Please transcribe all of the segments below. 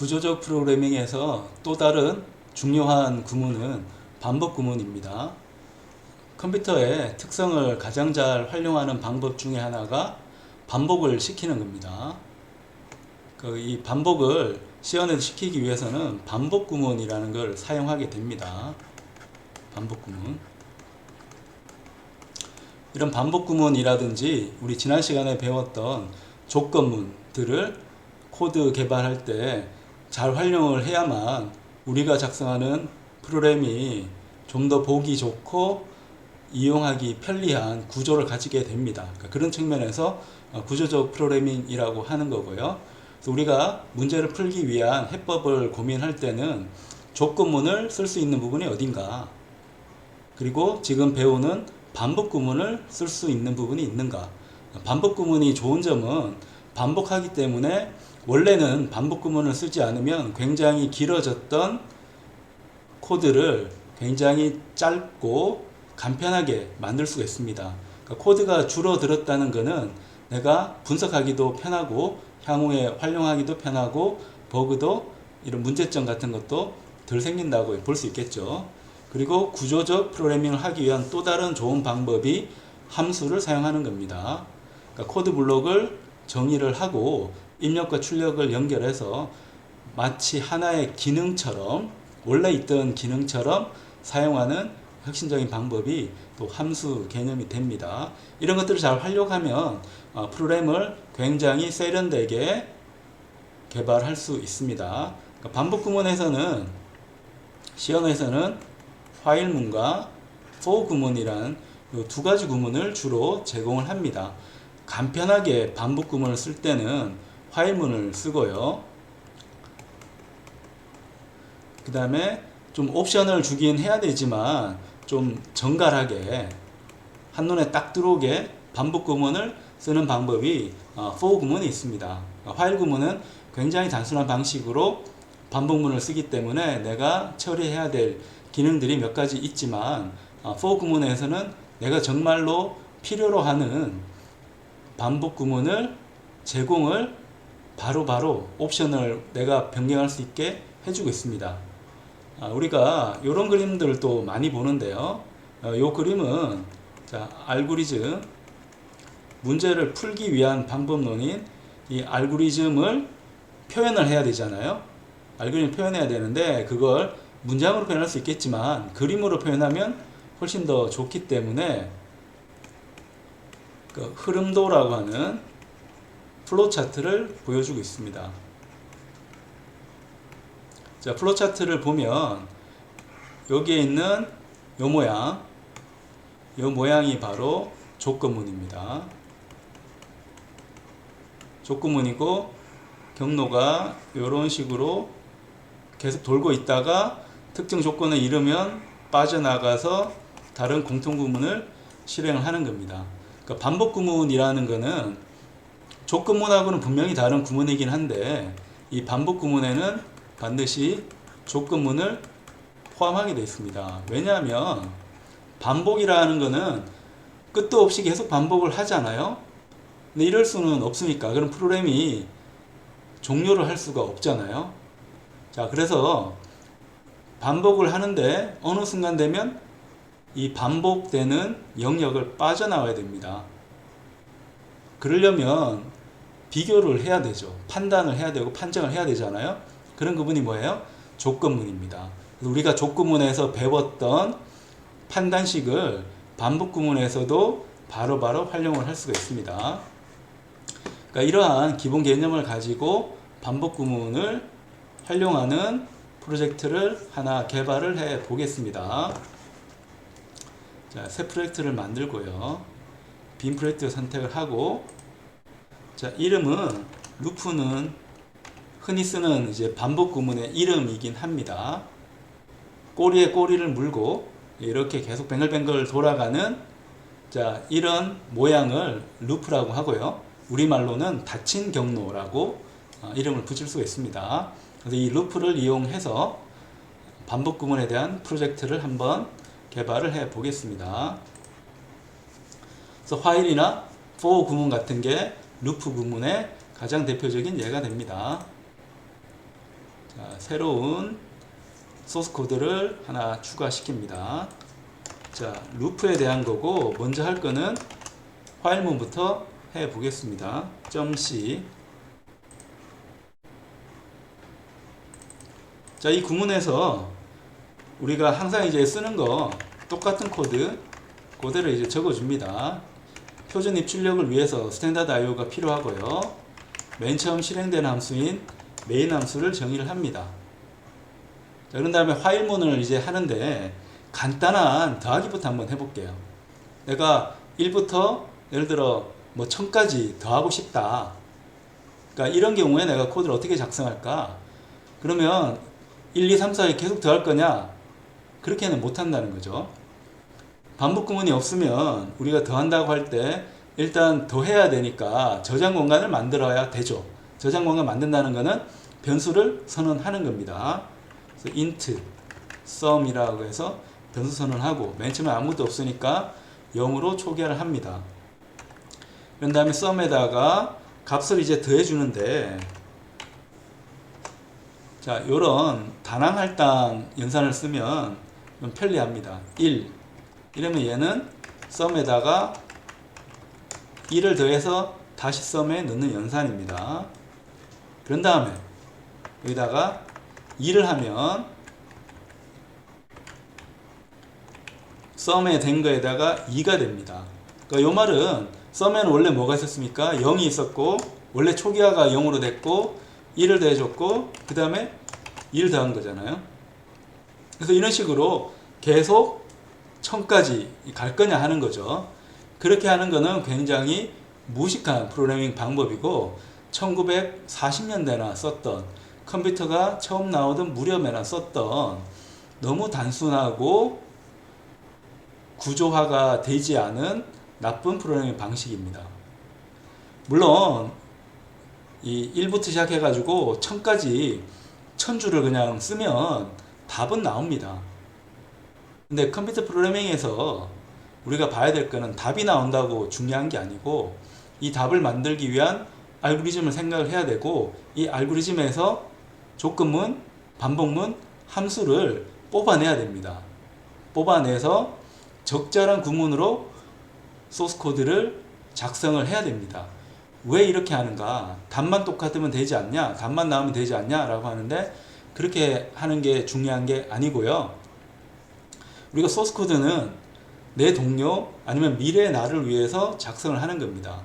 구조적 프로그래밍에서 또 다른 중요한 구문은 반복 구문입니다. 컴퓨터의 특성을 가장 잘 활용하는 방법 중에 하나가 반복을 시키는 겁니다. 이 반복을 시연을 시키기 위해서는 반복 구문이라는 걸 사용하게 됩니다. 반복 구문. 이런 반복 구문이라든지 우리 지난 시간에 배웠던 조건문들을 코드 개발할 때 잘 활용을 해야만 우리가 작성하는 프로그램이 좀 더 보기 좋고 이용하기 편리한 구조를 가지게 됩니다. 그런 측면에서 구조적 프로그래밍이라고 하는 거고요. 그래서 우리가 문제를 풀기 위한 해법을 고민할 때는 조건문을 쓸 수 있는 부분이 어딘가, 그리고 지금 배우는 반복 구문을 쓸 수 있는 부분이 있는가. 반복 구문이 좋은 점은 반복하기 때문에 원래는 반복 구문을 쓰지 않으면 굉장히 길어졌던 코드를 굉장히 짧고 간편하게 만들 수가 있습니다. 그러니까 코드가 줄어들었다는 것은 내가 분석하기도 편하고 향후에 활용하기도 편하고 버그도 이런 문제점 같은 것도 덜 생긴다고 볼 수 있겠죠. 그리고 구조적 프로그래밍을 하기 위한 또 다른 좋은 방법이 함수를 사용하는 겁니다. 그러니까 코드 블록을 정의를 하고 입력과 출력을 연결해서 마치 하나의 기능처럼, 원래 있던 기능처럼 사용하는 혁신적인 방법이 또 함수 개념이 됩니다. 이런 것들을 잘 활용하면 프로그램을 굉장히 세련되게 개발할 수 있습니다. 그러니까 반복 구문에서는, 시험에서는 while문과 for 구문이란 이 두 가지 구문을 주로 제공을 합니다. 간편하게 반복 구문을 쓸 때는 while문을 쓰고요. 그 다음에 좀 옵션을 주긴 해야 되지만 좀 정갈하게 한눈에 딱 들어오게 반복 구문을 쓰는 방법이 for 구문이 있습니다. while 구문은 굉장히 단순한 방식으로 반복문을 쓰기 때문에 내가 처리해야 될 기능들이 몇 가지 있지만 for 구문에서는 내가 정말로 필요로 하는 반복 구문을 제공을 바로 옵션을 내가 변경할 수 있게 해주고 있습니다. 우리가 이런 그림들도 많이 보는데요. 이 그림은 알고리즘, 문제를 풀기 위한 방법론인 이 알고리즘을 표현을 해야 되잖아요. 알고리즘을 표현해야 되는데 그걸 문장으로 표현할 수 있겠지만 그림으로 표현하면 훨씬 더 좋기 때문에 흐름도라고 하는 플로우 차트를 보여주고 있습니다. 자, 플로우 차트를 보면 여기에 있는 요 모양이 바로 조건문입니다. 조건문이고 경로가 이런 식으로 계속 돌고 있다가 특정 조건을 이루면 빠져나가서 다른 공통구문을 실행을 하는 겁니다. 그러니까 반복 구문이라는 것은 조건문하고는 분명히 다른 구문이긴 한데 이 반복 구문에는 반드시 조건문을 포함하게 되어 있습니다. 왜냐하면 반복이라는 것은 끝도 없이 계속 반복을 하잖아요. 근데 이럴 수는 없으니까 그럼 프로그램이 종료를 할 수가 없잖아요. 자, 그래서 반복을 하는데 어느 순간 되면 이 반복되는 영역을 빠져나와야 됩니다. 그러려면 비교를 해야 되죠. 판단을 해야 되고 판정을 해야 되잖아요. 그런 부분이 뭐예요? 조건문입니다. 우리가 조건문에서 배웠던 판단식을 반복 구문에서도 바로 활용을 할 수가 있습니다. 그러니까 이러한 기본 개념을 가지고 반복 구문을 활용하는 프로젝트를 하나 개발을 해 보겠습니다. 자, 새 프로젝트를 만들고요. 빈 프로젝트 선택을 하고, 자, 이름은, 루프는 흔히 쓰는 이제 반복 구문의 이름이긴 합니다. 꼬리에 꼬리를 물고 이렇게 계속 뱅글뱅글 돌아가는, 자, 이런 모양을 루프라고 하고요. 우리말로는 닫힌 경로라고 이름을 붙일 수가 있습니다. 그래서 이 루프를 이용해서 반복 구문에 대한 프로젝트를 한번 개발을 해 보겠습니다. 그래서 while이나 for 구문 같은 게 루프 구문의 가장 대표적인 예가 됩니다. 자, 새로운 소스 코드를 하나 추가시킵니다. 자, 루프에 대한 거고 먼저 할 거는 화일문부터 해 보겠습니다. .c. 자, 이 구문에서 우리가 항상 이제 쓰는 거 똑같은 코드 그대로 이제 적어 줍니다. 표준 입출력을 위해서 스탠다드 IO가 필요하고요. 맨 처음 실행된 함수인 메인 함수를 정의를 합니다. 자, 그런 다음에 화일문을 이제 하는데 간단한 더하기부터 한번 해볼게요. 내가 1부터 예를 들어 뭐 1000까지 더하고 싶다. 그러니까 이런 경우에 내가 코드를 어떻게 작성할까? 그러면 1, 2, 3, 4에 계속 더할 거냐? 그렇게는 못 한다는 거죠. 반복 구문이 없으면 우리가 더한다고 할 때 일단 더해야 되니까 저장 공간을 만들어야 되죠. 저장 공간 만든다는 거는 변수를 선언하는 겁니다. 그래서 int sum이라고 해서 변수 선언하고 맨 처음에 아무것도 없으니까 0으로 초기화를 합니다. 그런 다음에 sum에다가 값을 이제 더해 주는데 자, 요런 단항할당 연산을 쓰면 좀 편리합니다. 1 이러면 얘는 sum에다가 1을 더해서 다시 sum에 넣는 연산입니다. 그런 다음에 여기다가 2를 하면 sum에 된 거에다가 2가 됩니다. 그러니까 요 말은 sum에는 원래 뭐가 있었습니까? 0이 있었고 원래 초기화가 0으로 됐고 1을 더해줬고 그 다음에 2를 더한 거잖아요. 그래서 이런 식으로 계속 1000까지 갈 거냐 하는 거죠. 그렇게 하는 거는 굉장히 무식한 프로그래밍 방법이고 1940년대나 썼던 컴퓨터가 처음 나오던 무렵에나 썼던 너무 단순하고 구조화가 되지 않은 나쁜 프로그래밍 방식입니다. 물론 이 1부터 시작해가지고 1000까지 1000줄을 그냥 쓰면 답은 나옵니다. 근데 컴퓨터 프로그래밍에서 우리가 봐야 될 거는 답이 나온다고 중요한 게 아니고 이 답을 만들기 위한 알고리즘을 생각을 해야 되고 이 알고리즘에서 조건문, 반복문, 함수를 뽑아내야 됩니다. 뽑아내서 적절한 구문으로 소스 코드를 작성을 해야 됩니다. 왜 이렇게 하는가? 답만 똑같으면 되지 않냐? 답만 나오면 되지 않냐? 라고 하는데 그렇게 하는 게 중요한 게 아니고요. 우리가 소스 코드는 내 동료 아니면 미래의 나를 위해서 작성을 하는 겁니다.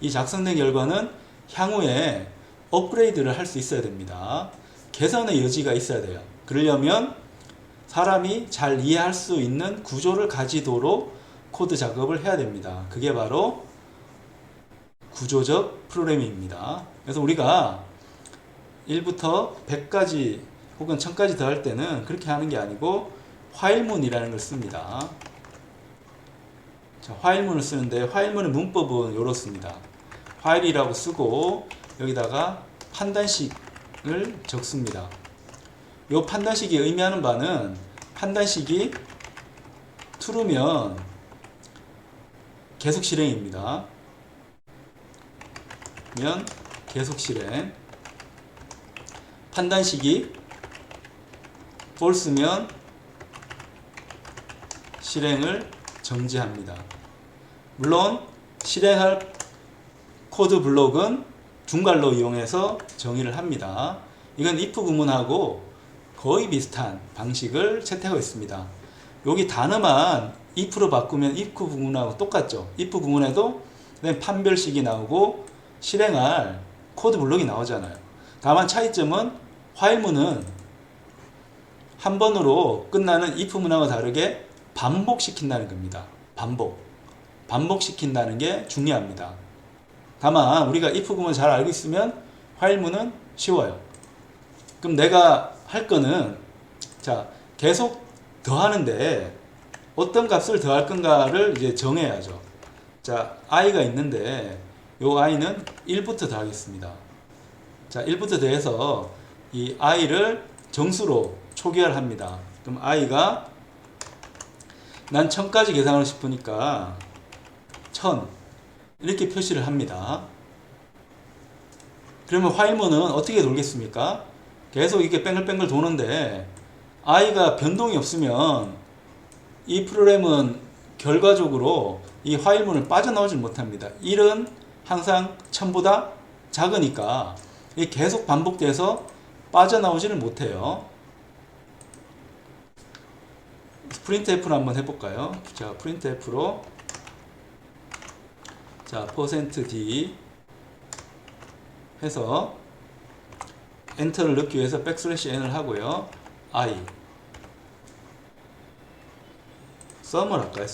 이 작성된 결과는 향후에 업그레이드를 할 수 있어야 됩니다. 개선의 여지가 있어야 돼요. 그러려면 사람이 잘 이해할 수 있는 구조를 가지도록 코드 작업을 해야 됩니다. 그게 바로 구조적 프로그래밍입니다. 그래서 우리가 1부터 100까지 혹은 1000까지 더할 때는 그렇게 하는 게 아니고 화일문이라는 걸 씁니다. 자, 화일문을 쓰는데 화일문의 문법은 이렇습니다. 화일이라고 쓰고 여기다가 판단식을 적습니다. 이 판단식이 의미하는 바는 판단식이 true면 계속 실행입니다. 면 계속 실행. 판단식이 false면 실행을 정지합니다. 물론 실행할 코드 블록은 중괄로 이용해서 정의를 합니다. 이건 if 구문하고 거의 비슷한 방식을 채택하고 있습니다. 여기 단어만 if로 바꾸면 if 구문하고 똑같죠. if 구문에도 판별식이 나오고 실행할 코드 블록이 나오잖아요. 다만 차이점은 화일문은 한 번으로 끝나는 if 문하고 다르게 반복시킨다는 겁니다. 반복시킨다는 게 중요합니다. 다만 우리가 if 구문 잘 알고 있으면 화일문은 쉬워요. 그럼 내가 할 거는 자, 계속 더하는데 어떤 값을 더할 건가를 이제 정해야죠. 자, i가 있는데 요 i는 1부터 더하겠습니다. 자, 1부터 더해서 이 i를 정수로 초기화를 합니다. 그럼 i가 난 1000까지 계산하고 싶으니까 1000 이렇게 표시를 합니다. 그러면 화일문은 어떻게 돌겠습니까? 계속 이렇게 뱅글뱅글 도는데 i가 변동이 없으면 이 프로그램은 결과적으로 이 화일문을 빠져나오지 못합니다. 1은 항상 1000보다 작으니까 이 계속 반복돼서 빠져나오지를 못해요. printf로 한번 해볼까요? 자, printf로 자, %d 해서 엔터를 넣기 위해서 \n을 하고요. i sum을 할까요?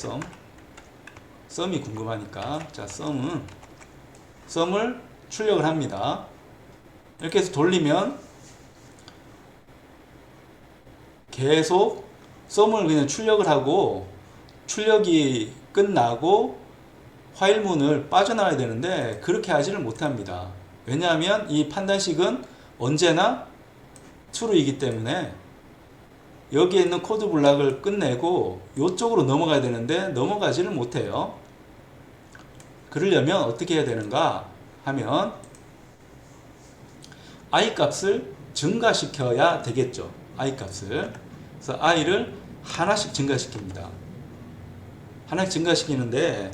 sum이 궁금하니까 자, sum을 출력을 합니다. 이렇게 해서 돌리면 계속 sum을 그냥 출력을 하고 출력이 끝나고 화일문을 빠져나와야 되는데 그렇게 하지를 못합니다. 왜냐하면 이 판단식은 언제나 true이기 때문에 여기에 있는 코드 블락을 끝내고 이쪽으로 넘어가야 되는데 넘어가지를 못해요. 그러려면 어떻게 해야 되는가 하면 i 값을 증가시켜야 되겠죠. i 값을. 그래서 i를 하나씩 증가시킵니다. 하나씩 증가시키는데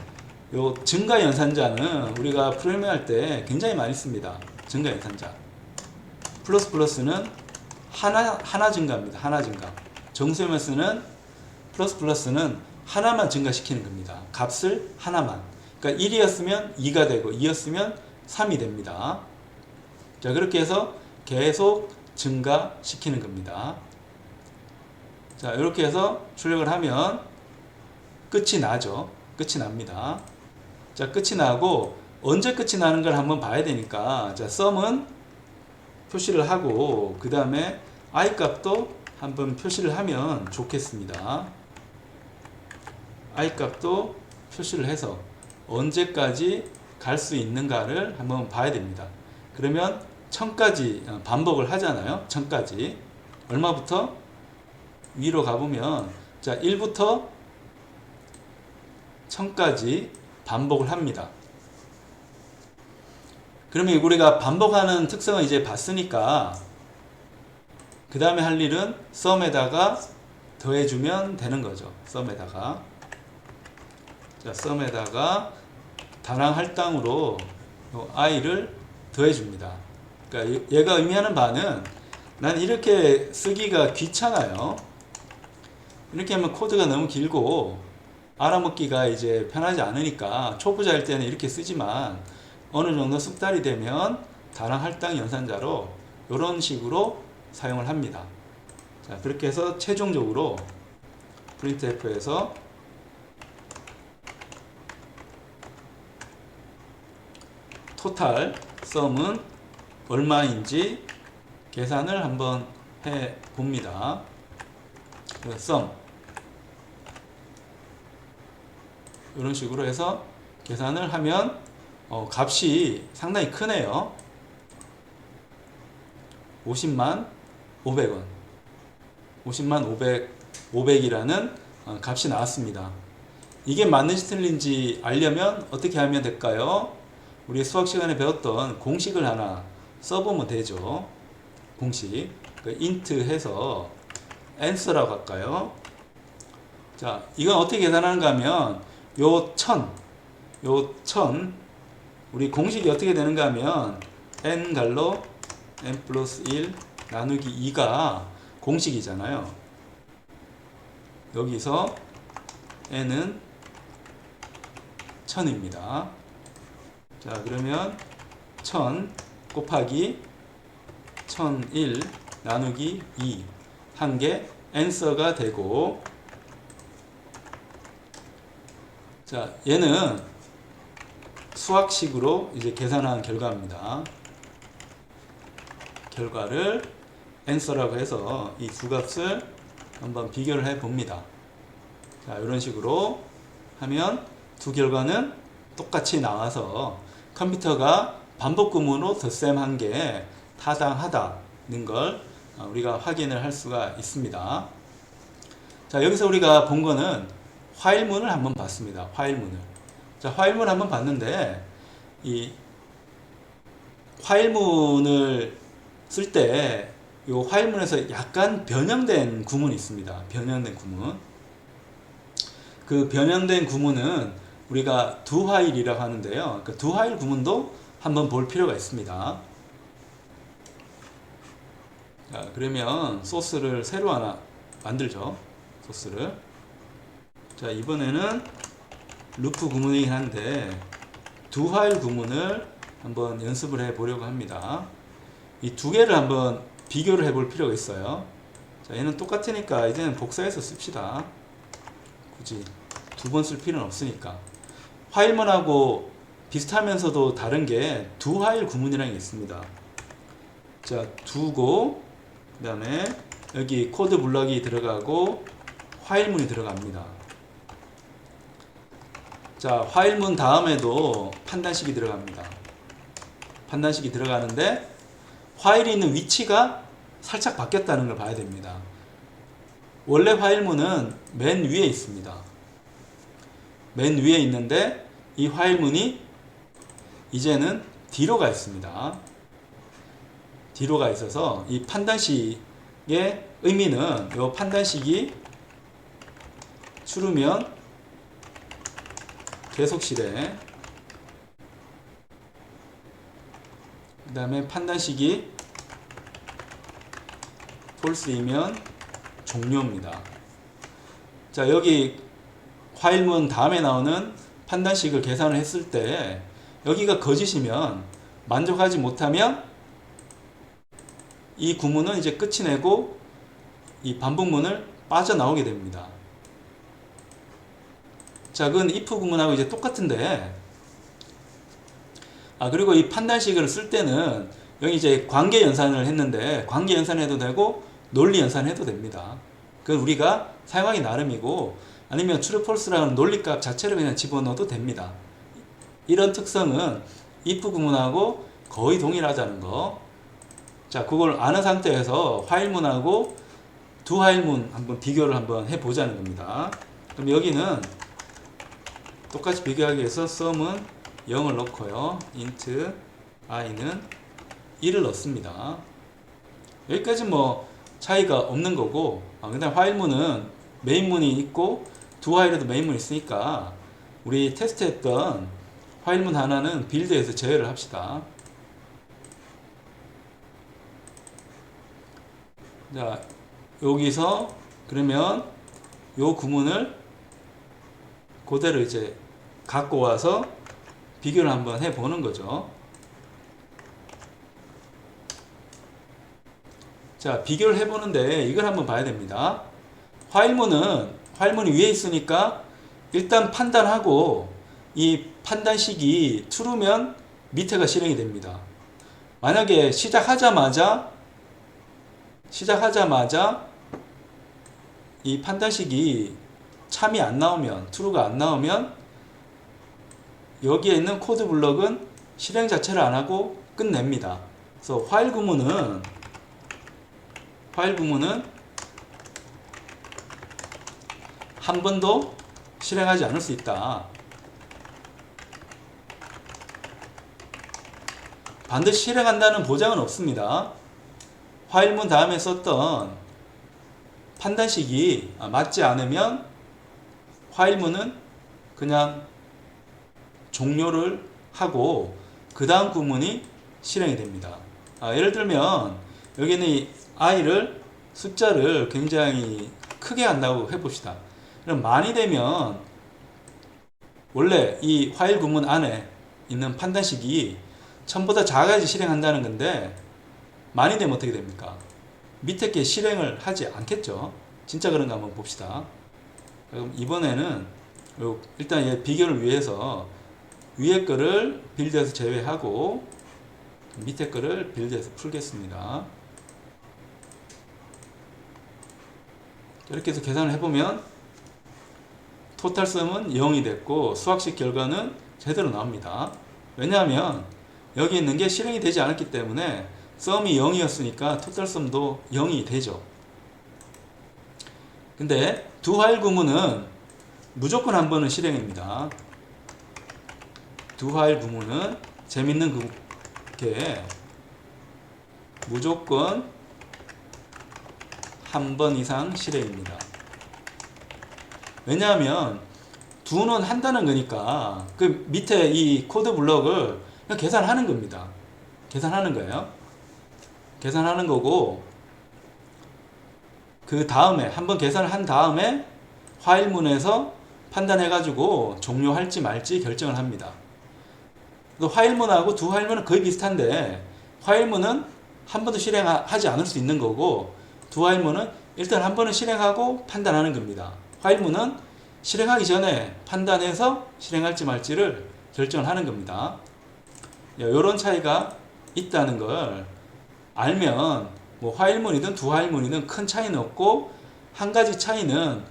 요 증가 연산자는 우리가 프로그래밍 할 때 굉장히 많이 씁니다. 증가 연산자. 플러스는 하나 증가입니다. 하나 증가. 정수면서는 플러스는 하나만 증가시키는 겁니다. 값을 하나만. 그러니까 1이었으면 2가 되고 2였으면 3이 됩니다. 자, 그렇게 해서 계속 증가시키는 겁니다. 자, 이렇게 해서 출력을 하면 끝이 나죠. 끝이 납니다. 자, 끝이 나고 언제 끝이 나는 걸 한번 봐야 되니까 자, sum은 표시를 하고 그 다음에 i 값도 한번 표시를 하면 좋겠습니다. i 값도 표시를 해서 언제까지 갈 수 있는가를 한번 봐야 됩니다. 그러면 1000까지 반복을 하잖아요. 1000까지. 얼마부터? 위로 가보면 자, 1부터 1000까지 반복을 합니다. 그러면 우리가 반복하는 특성을 이제 봤으니까 그 다음에 할 일은 sum에다가 더해주면 되는 거죠. sum에다가 자, sum에다가 다랑 할당으로 i를 더해줍니다. 그러니까 얘가 의미하는 바는 난 이렇게 쓰기가 귀찮아요. 이렇게 하면 코드가 너무 길고 알아먹기가 이제 편하지 않으니까 초보자일 때는 이렇게 쓰지만 어느 정도 숙달이 되면 다랑 할당 연산자로 이런 식으로 사용을 합니다. 자, 그렇게 해서 최종적으로 printf에서 total sum은 얼마인지 계산을 한번 해 봅니다. sum 이런 식으로 해서 계산을 하면 값이 상당히 크네요. 50만 500원 50만 500이라는 값이 나왔습니다. 이게 맞는지 틀린지 알려면 어떻게 하면 될까요? 우리 수학 시간에 배웠던 공식을 하나 써보면 되죠. 공식 int 해서 answer라고 할까요? 자, 이건 어떻게 계산하는가 하면 요 1000 우리 공식이 어떻게 되는가 하면 n 갈로 n 플러스 1 나누기 2가 공식이잖아요. 여기서 n은 1000입니다. 자, 그러면 1000 곱하기 1001 나누기 2 한 게 answer가 되고, 자, 얘는 수학식으로 이제 계산한 결과입니다. 결과를 answer라고 해서 이 두 값을 한번 비교를 해 봅니다. 자, 이런 식으로 하면 두 결과는 똑같이 나와서 컴퓨터가 반복 구문으로 덧셈한 게 타당하다는 걸 우리가 확인을 할 수가 있습니다. 자, 여기서 우리가 본 거는 화일문을 한번 봤습니다. 화일문을. 자, 화일문을 한번 봤는데 이 화일문을 쓸 때 요 화일문에서 약간 변형된 구문이 있습니다. 변형된 구문. 그 변형된 구문은 우리가 두 화일이라고 하는데요. 그 두 화일 구문도 한번 볼 필요가 있습니다. 자, 그러면 소스를 새로 하나 만들죠. 소스를. 자, 이번에는 루프 구문이긴 한데 두 화일 구문을 한번 연습을 해 보려고 합니다. 이 두 개를 한번 비교를 해 볼 필요가 있어요. 자, 얘는 똑같으니까 이제는 복사해서 씁시다. 굳이 두 번 쓸 필요는 없으니까. 화일문하고 비슷하면서도 다른 게 두 화일 구문이라는 게 있습니다. 자, 두고 그 다음에 여기 코드 블럭이 들어가고 화일문이 들어갑니다. 자, 화일문 다음에도 판단식이 들어갑니다. 판단식이 들어가는데 화일이 있는 위치가 살짝 바뀌었다는 걸 봐야 됩니다. 원래 화일문은 맨 위에 있습니다. 맨 위에 있는데 이 화일문이 이제는 뒤로 가 있습니다. 뒤로 가 있어서 이 판단식의 의미는 이 판단식이 추르면 계속 실행, 그 다음에 판단식이 false이면 종료입니다. 자, 여기 화일문 다음에 나오는 판단식을 계산을 했을 때 여기가 거짓이면 만족하지 못하면 이 구문은 이제 끝이 내고 이 반복문을 빠져나오게 됩니다. 자, 그건 if 구문하고 이제 똑같은데, 그리고 이 판단식을 쓸 때는 여기 이제 관계 연산을 했는데 관계 연산해도 되고 논리 연산해도 됩니다. 그건 우리가 사용하기 나름이고, 아니면 true false라는 논리값 자체를 그냥 집어넣어도 됩니다. 이런 특성은 if 구문하고 거의 동일하다는 거. 자, 그걸 아는 상태에서 화일문하고 두 화일문 한번 비교를 한번 해보자는 겁니다. 그럼 여기는 똑같이 비교하기 위해서 sum은 0을 넣고요. int i는 1을 넣습니다. 여기까지 뭐 차이가 없는 거고, 근데 화일문은 메인문이 있고 두 화일에도 메인문이 있으니까 우리 테스트했던 화일문 하나는 빌드에서 제외를 합시다. 자, 여기서 그러면 요 구문을 그대로 이제 갖고 와서 비교를 한번 해보는 거죠. 자, 비교를 해보는데 이걸 한번 봐야 됩니다. 화일문이 위에 있으니까 일단 판단하고 이 판단식이 true면 밑에가 실행이 됩니다. 만약에 시작하자마자 이 판단식이 참이 안 나오면, true가 안 나오면 여기에 있는 코드 블럭은 실행 자체를 안 하고 끝냅니다. 그래서 화일 구문은 한 번도 실행하지 않을 수 있다. 반드시 실행한다는 보장은 없습니다. 화일문 다음에 썼던 판단식이 맞지 않으면 화일문은 그냥 종료를 하고 그 다음 구문이 실행이 됩니다. 예를 들면 여기는 이 i를 숫자를 굉장히 크게 한다고 해봅시다. 그럼 많이 되면 원래 이 화일 구문 안에 있는 판단식이 1000보다 작아야지 실행한다는 건데, 많이 되면 어떻게 됩니까? 밑에 게 실행을 하지 않겠죠. 진짜 그런가 한번 봅시다. 그럼 이번에는 일단 얘 비교를 위해서 위에 거를 빌드에서 제외하고 밑에 거를 빌드에서 풀겠습니다. 이렇게 해서 계산을 해보면 토탈 썸은 0이 됐고 수학식 결과는 제대로 나옵니다. 왜냐하면 여기 있는 게 실행이 되지 않았기 때문에 썸이 0이었으니까 토탈 썸도 0이 되죠. 근데 두 화일 구문은 무조건 한 번은 실행입니다. 두 화일 구문은 재밌는 게 무조건 한 번 이상 실행입니다. 왜냐하면 두는 한다는 거니까 그 밑에 이 코드 블럭을 그냥 계산하는 겁니다. 계산하는 거예요. 계산하는 거고, 그 다음에 한번 계산을 한 다음에 화일문에서 판단해 가지고 종료할지 말지 결정을 합니다. 화일문하고 두 화일문은 거의 비슷한데, 화일문은 한 번도 실행하지 않을 수 있는 거고, 두 화일문은 일단 한 번은 실행하고 판단하는 겁니다. 화일문은 실행하기 전에 판단해서 실행할지 말지를 결정을 하는 겁니다. 이런 차이가 있다는 걸 알면 뭐 화일문이든 두 화일문이든 큰 차이는 없고, 한 가지 차이는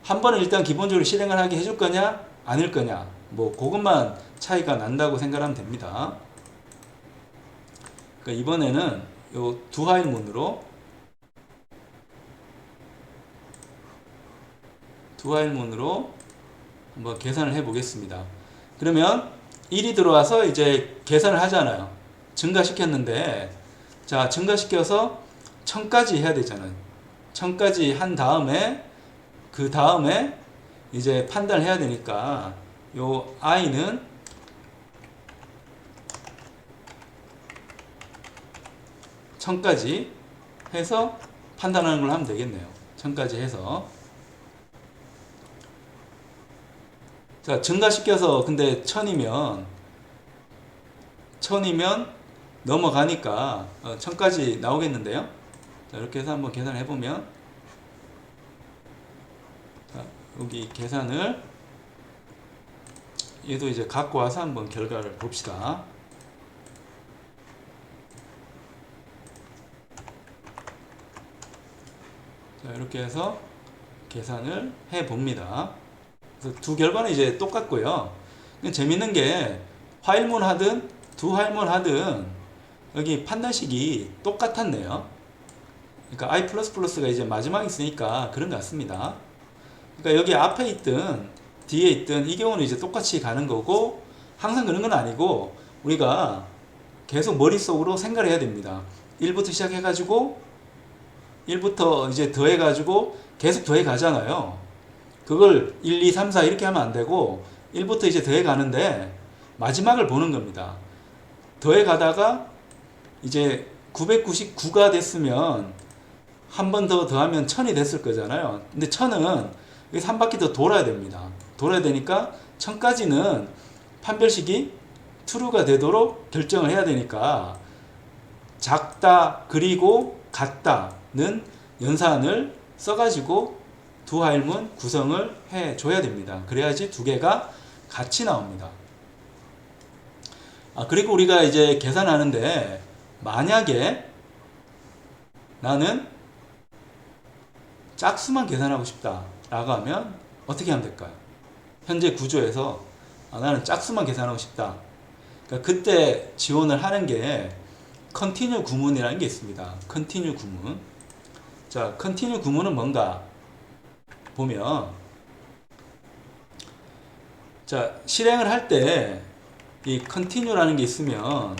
한 번은 일단 기본적으로 실행을 하게 해줄 거냐 아닐 거냐, 뭐 그것만 차이가 난다고 생각하면 됩니다. 그러니까 이번에는 요 두 화일문으로 한번 계산을 해 보겠습니다. 그러면 1이 들어와서 이제 계산을 하잖아요. 증가시켰는데, 자, 증가시켜서 1000까지 해야 되잖아요. 1000까지 한 다음에, 그 다음에 이제 판단을 해야 되니까, 요 i는 1000까지 해서 판단하는 걸 하면 되겠네요. 1000까지 해서. 자, 증가시켜서 근데 1000이면 넘어가니까 1000까지 나오겠는데요. 자, 이렇게 해서 한번 계산을 해보면, 자, 여기 계산을 얘도 이제 갖고 와서 한번 결과를 봅시다. 자, 이렇게 해서 계산을 해 봅니다. 그래서 두 결과는 이제 똑같고요. 재밌는 게 화일문 하든 두 화일문 하든 여기 판단식이 똑같았네요. 그러니까 i++가 이제 마지막에 있으니까 그런 것 같습니다. 그러니까 여기 앞에 있든 뒤에 있든 이 경우는 이제 똑같이 가는 거고, 항상 그런 건 아니고 우리가 계속 머릿속으로 생각을 해야 됩니다. 1부터 시작해가지고 1부터 이제 더해가지고 계속 더해 가잖아요. 그걸 1, 2, 3, 4 이렇게 하면 안 되고 1부터 이제 더해 가는데 마지막을 보는 겁니다. 더해 가다가 이제 999가 됐으면 한 번 더 더하면 1000이 됐을 거잖아요. 근데 1000은 여기서 한 바퀴 더 돌아야 됩니다. 돌아야 되니까 1000까지는 판별식이 true가 되도록 결정을 해야 되니까, 작다 그리고 같다는 연산을 써가지고 두 화일문 구성을 해줘야 됩니다. 그래야지 두 개가 같이 나옵니다. 그리고 우리가 이제 계산하는데, 만약에 나는 짝수만 계산하고 싶다 라고 하면 어떻게 하면 될까요? 현재 구조에서 나는 짝수만 계산하고 싶다. 그러니까 그때 지원을 하는 게 컨티뉴 구문이라는 게 있습니다. 컨티뉴 구문. 자, 컨티뉴 구문은 뭔가 보면, 자, 실행을 할 때 이 컨티뉴라는 게 있으면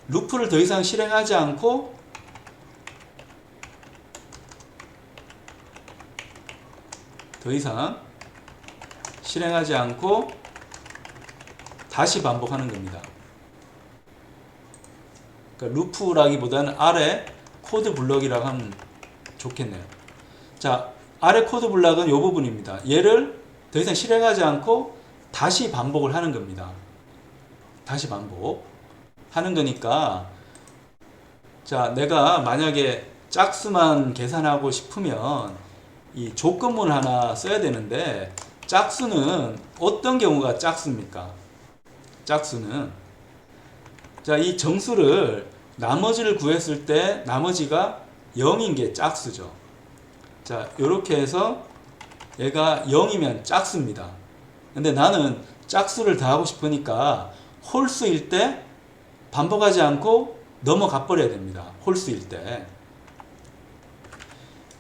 루프를 더 이상 실행하지 않고 다시 반복하는 겁니다. 그러니까 루프라기보다는 아래 코드 블럭이라고 하면 좋겠네요. 자, 아래 코드 블럭은 이 부분입니다. 얘를 더 이상 실행하지 않고 다시 반복을 하는 겁니다. 다시 반복하는 거니까, 자, 내가 만약에 짝수만 계산하고 싶으면 이 조건문을 하나 써야 되는데, 짝수는 어떤 경우가 짝수입니까? 짝수는, 자, 이 정수를 나머지를 구했을 때 나머지가 0인 게 짝수죠. 자, 이렇게 해서 얘가 0이면 짝수입니다. 근데 나는 짝수를 더하고 싶으니까 홀수일 때 반복하지 않고 넘어가 버려야 됩니다. 홀수일 때.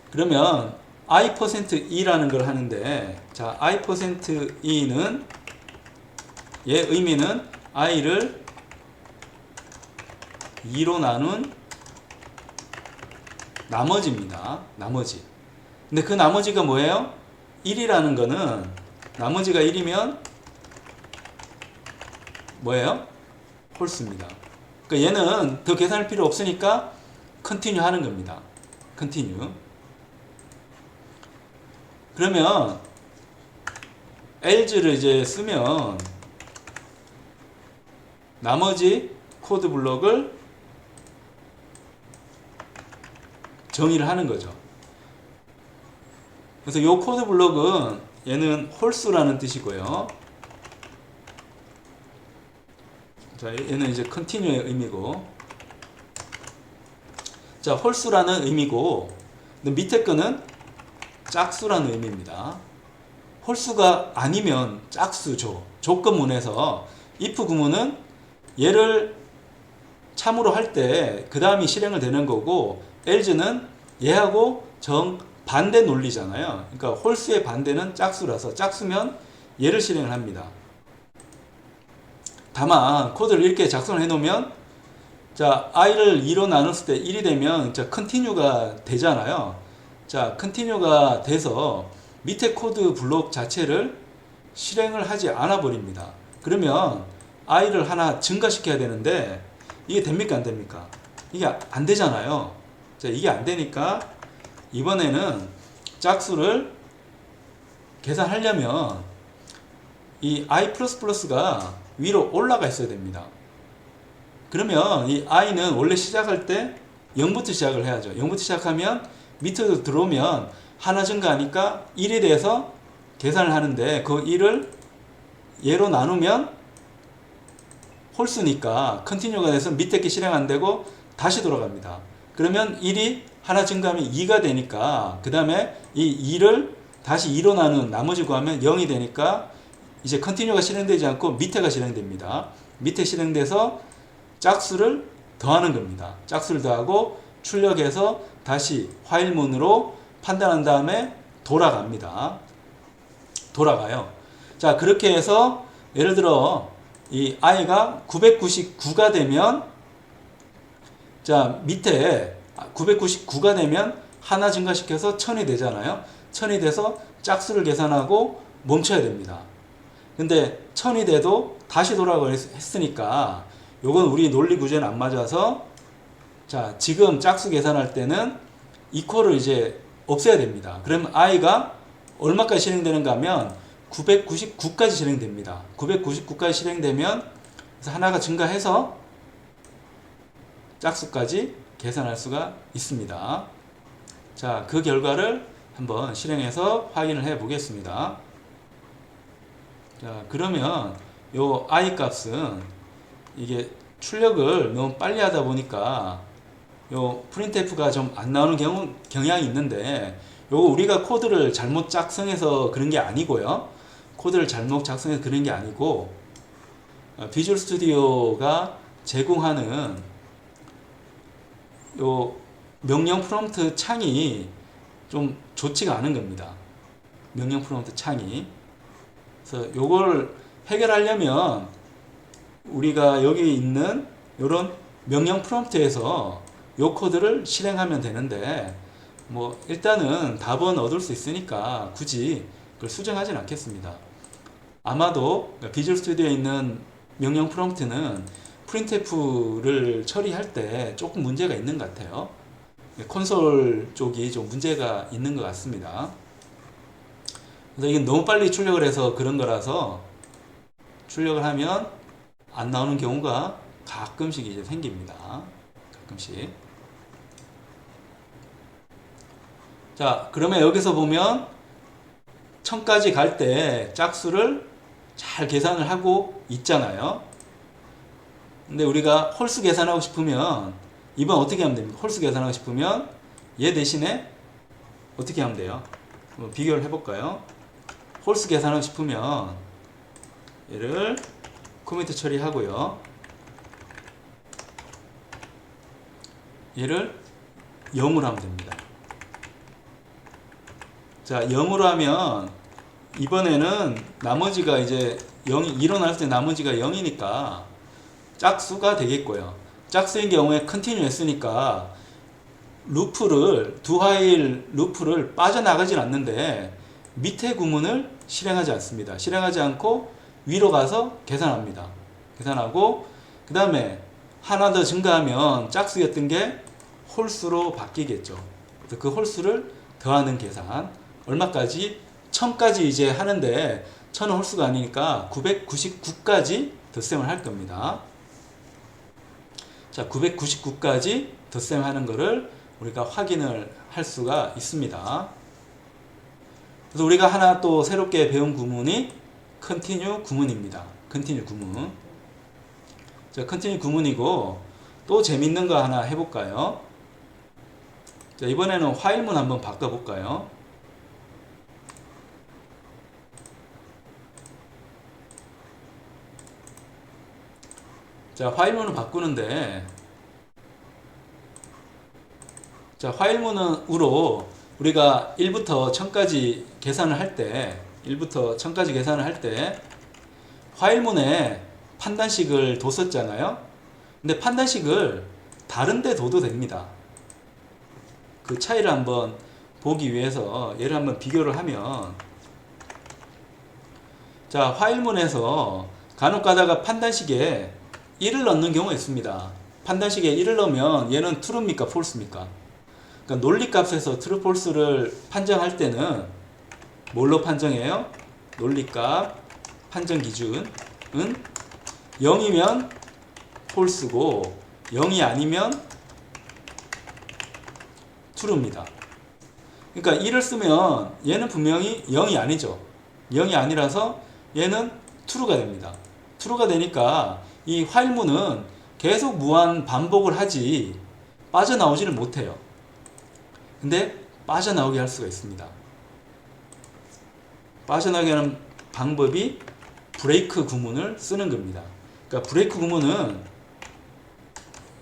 그러면 i%e라는 걸 하는데, 자, i%e는 얘 의미는 i를 2로 나눈 나머지입니다. 나머지. 근데 그 나머지가 뭐예요? 1이라는 거는 나머지가 1이면 뭐예요? 홀수입니다. 그러니까 얘는 더 계산할 필요 없으니까 컨티뉴 하는 겁니다. 컨티뉴. 그러면 else를 이제 쓰면 나머지 코드 블록을 정의를 하는 거죠. 그래서 이 코드 블록은 얘는 홀수라는 뜻이고요. 자, 얘는 이제 continue의 의미고, 자, 홀수라는 의미고, 근데 밑에 거는 짝수라는 의미입니다. 홀수가 아니면 짝수죠. 조건문에서 if 구문은 얘를 참으로 할 때 그 다음이 실행을 되는 거고, else는 얘하고 정반대 논리잖아요. 그러니까 홀수의 반대는 짝수라서 짝수면 얘를 실행을 합니다. 다만 코드를 이렇게 작성을 해 놓으면, 자, i를 2로 나눴을 때 1이 되면 자, continue가 되잖아요. 자, continue가 돼서 밑에 코드 블록 자체를 실행을 하지 않아 버립니다. 그러면 i를 하나 증가시켜야 되는데 이게 됩니까 안 됩니까? 이게 안 되잖아요. 자, 이게 안 되니까 이번에는 짝수를 계산하려면 이 i++가 위로 올라가 있어야 됩니다. 그러면 이 i는 원래 시작할 때 0부터 시작을 해야죠. 0부터 시작하면 밑으로 들어오면 하나 증가하니까 1에 대해서 계산을 하는데 그 1을 얘로 나누면 홀수니까 컨티뉴가 돼서 밑에 게 실행 안 되고 다시 돌아갑니다. 그러면 1이 하나 증가하면 2가 되니까 그 다음에 이 2를 다시 2로 나눈 나머지 구하면 0이 되니까 이제 컨티뉴가 실행되지 않고 밑에가 실행됩니다. 밑에 실행돼서 짝수를 더하는 겁니다. 짝수를 더하고 출력해서 다시 화일문으로 판단한 다음에 돌아갑니다. 돌아가요. 자, 그렇게 해서 예를 들어 이 i가 999가 되면, 자, 밑에 999가 되면 하나 증가시켜서 1000이 되잖아요. 1000이 돼서 짝수를 계산하고 멈춰야 됩니다. 근데 1000이 돼도 다시 돌아가고 했으니까 요건 우리 논리 구조는 안 맞아서, 자, 지금 짝수 계산할 때는 이퀄을 이제 없애야 됩니다. 그러면 i가 얼마까지 실행되는가 하면 999까지 실행됩니다. 999까지 실행되면 그래서 하나가 증가해서 짝수까지 계산할 수가 있습니다. 자, 그 결과를 한번 실행해서 확인을 해 보겠습니다. 자, 그러면 요 i 값은 이게 출력을 너무 빨리 하다 보니까 요 printf가 좀 안 나오는 경향이 있는데, 요거 우리가 코드를 잘못 작성해서 그런 게 아니고요. 코드를 잘못 작성해서 그런 게 아니고, 비주얼 스튜디오가 제공하는 요 명령 프롬프트 창이 좀 좋지가 않은 겁니다. 명령 프롬프트 창이. 그래서 요걸 해결하려면 우리가 여기 있는 요런 명령 프롬프트에서 요 코드를 실행하면 되는데, 뭐 일단은 답은 얻을 수 있으니까 굳이 그걸 수정하진 않겠습니다. 아마도 비주얼 스튜디오에 있는 명령 프롬프트는 printf를 처리할 때 조금 문제가 있는 것 같아요. 콘솔 쪽이 좀 문제가 있는 것 같습니다. 그래서 이게 너무 빨리 출력을 해서 그런 거라서 출력을 하면 안 나오는 경우가 가끔씩 이제 생깁니다. 가끔씩. 자, 그러면 여기서 보면 1000까지 갈 때 짝수를 잘 계산을 하고 있잖아요. 근데 우리가 홀수 계산하고 싶으면 이번 어떻게 하면 됩니까? 홀수 계산하고 싶으면 얘 대신에 어떻게 하면 돼요? 한번 비교를 해볼까요? 홀수 계산하고 싶으면 얘를 코미트 처리하고요. 얘를 0으로 하면 됩니다. 자, 0으로 하면 이번에는 나머지가 이제 0이 일어날 때 나머지가 0이니까 짝수가 되겠고요. 짝수인 경우에 컨티뉴 했으니까 두 화일 루프를 빠져나가질 않는데 밑에 구문을 실행하지 않습니다. 실행하지 않고 위로 가서 계산합니다. 계산하고 그 다음에 하나 더 증가하면 짝수였던 게 홀수로 바뀌겠죠. 그래서 그 홀수를 더하는 계산. 얼마까지? 1000까지 이제 하는데 1000은 홀수가 아니니까 999까지 덧셈을 할 겁니다. 자, 999까지 덧셈하는 거를 우리가 확인을 할 수가 있습니다. 그래서 우리가 하나 또 새롭게 배운 구문이 continue 구문입니다. continue 구문. 자, continue 구문이고 또 재밌는 거 하나 해볼까요? 자, 이번에는 while문 한번 바꿔볼까요? 자, while문을 바꾸는데 자, while문으로 우리가 1부터 1000까지 계산을 할 때 while문에 판단식을 뒀었잖아요. 근데 판단식을 다른 데 둬도 됩니다. 그 차이를 한번 보기 위해서 얘를 한번 비교를 하면 자, while문에서 간혹 가다가 판단식에 1을 넣는 경우가 있습니다. 판단식에 1을 넣으면 얘는 true입니까? false입니까? 그러니까 논리값에서 true, false를 판정할 때는 뭘로 판정해요? 논리값 판정 기준은 0이면 false고 0이 아니면 true입니다. 그러니까 1을 쓰면 얘는 분명히 0이 아니죠. 0이 아니라서 얘는 true가 됩니다. true가 되니까 이 while문은 계속 무한 반복을 하지 빠져나오지를 못해요. 근데 빠져나오게 할 수가 있습니다. 빠져나오게 하는 방법이 브레이크 구문을 쓰는 겁니다. 그러니까 브레이크 구문은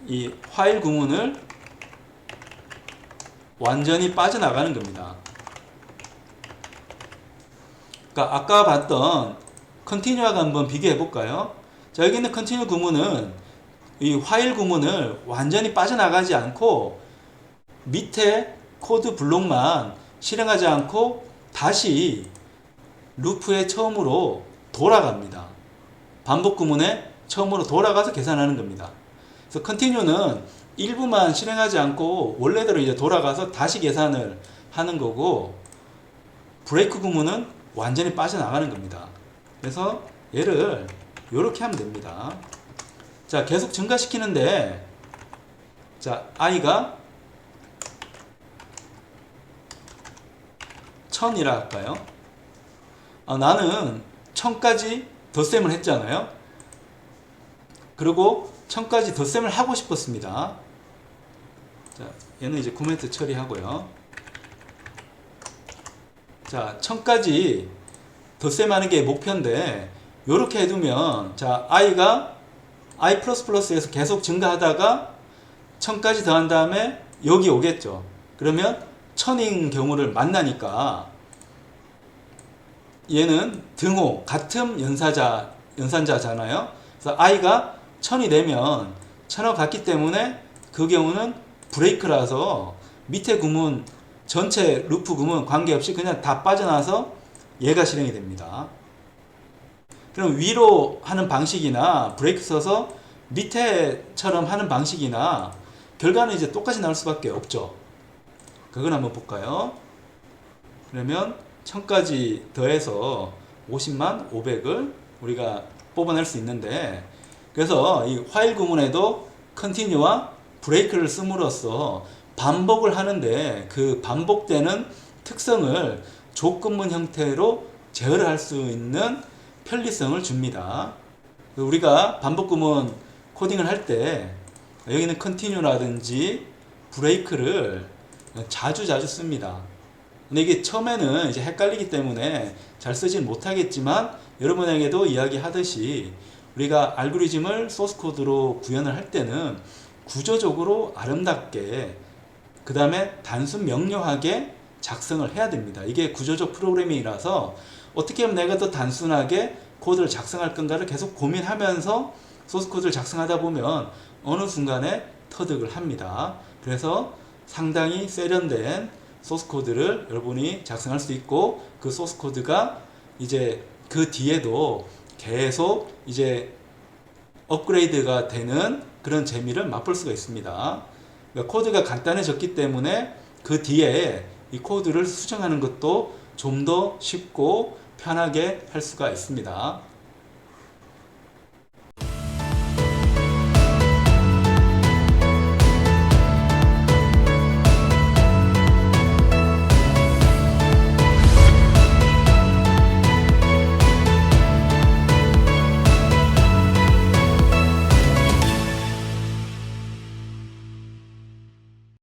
이 while 구문을 완전히 빠져나가는 겁니다. 그러니까 아까 봤던 continue하고 한번 비교해 볼까요? 자, 여기 있는 continue 구문은 이 while 구문을 완전히 빠져나가지 않고 밑에 코드 블록만 실행하지 않고 다시 루프의 처음으로 돌아갑니다. 반복 구문에 처음으로 돌아가서 계산하는 겁니다. 그래서 continue는 일부만 실행하지 않고 원래대로 이제 돌아가서 다시 계산을 하는 거고 브레이크 구문은 완전히 빠져나가는 겁니다. 그래서 얘를 이렇게 하면 됩니다. 자, 계속 증가시키는데 자, i가 1000이라 할까요? 나는 1000까지 덧셈을 했잖아요. 그리고 1000까지 덧셈을 하고 싶었습니다. 자, 얘는 이제 코멘트 처리하고요. 자, 1000까지 덧셈하는 게 목표인데 이렇게 해두면 자, i가 i++에서 계속 증가하다가 1000까지 더한 다음에 여기 오겠죠. 그러면 1000인 경우를 만나니까 얘는 등호 같은 연산자잖아요. 그래서 i가 1000이 되면 1000하고 같기 때문에 그 경우는 브레이크라서 밑에 구문 전체 루프 구문 관계없이 그냥 다 빠져나와서 얘가 실행이 됩니다. 그럼 위로 하는 방식이나 브레이크 써서 밑에처럼 하는 방식이나 결과는 이제 똑같이 나올 수밖에 없죠. 그건 한번 볼까요? 그러면 1000까지 더해서 50만 500을 우리가 뽑아낼 수 있는데 그래서 이 while 구문에도 continue와 브레이크를 씀으로써 반복을 하는데 그 반복되는 특성을 조건문 형태로 제어를 할 수 있는 편리성을 줍니다. 우리가 반복 구문 코딩을 할 때 여기는 continue라든지 브레이크를 자주 씁니다. 근데 이게 처음에는 이제 헷갈리기 때문에 잘 쓰진 못하겠지만 여러분에게도 이야기하듯이 우리가 알고리즘을 소스 코드로 구현을 할 때는 구조적으로 아름답게 그 다음에 단순 명료하게 작성을 해야 됩니다. 이게 구조적 프로그래밍이라서 어떻게 하면 내가 더 단순하게 코드를 작성할 건가를 계속 고민하면서 소스 코드를 작성하다 보면 어느 순간에 터득을 합니다. 그래서 상당히 세련된 소스 코드를 여러분이 작성할 수 있고, 그 소스 코드가 이제 그 뒤에도 계속 이제 업그레이드가 되는 그런 재미를 맛볼 수가 있습니다. 그러니까 코드가 간단해졌기 때문에 그 뒤에 이 코드를 수정하는 것도 좀 더 쉽고 편하게 할 수가 있습니다.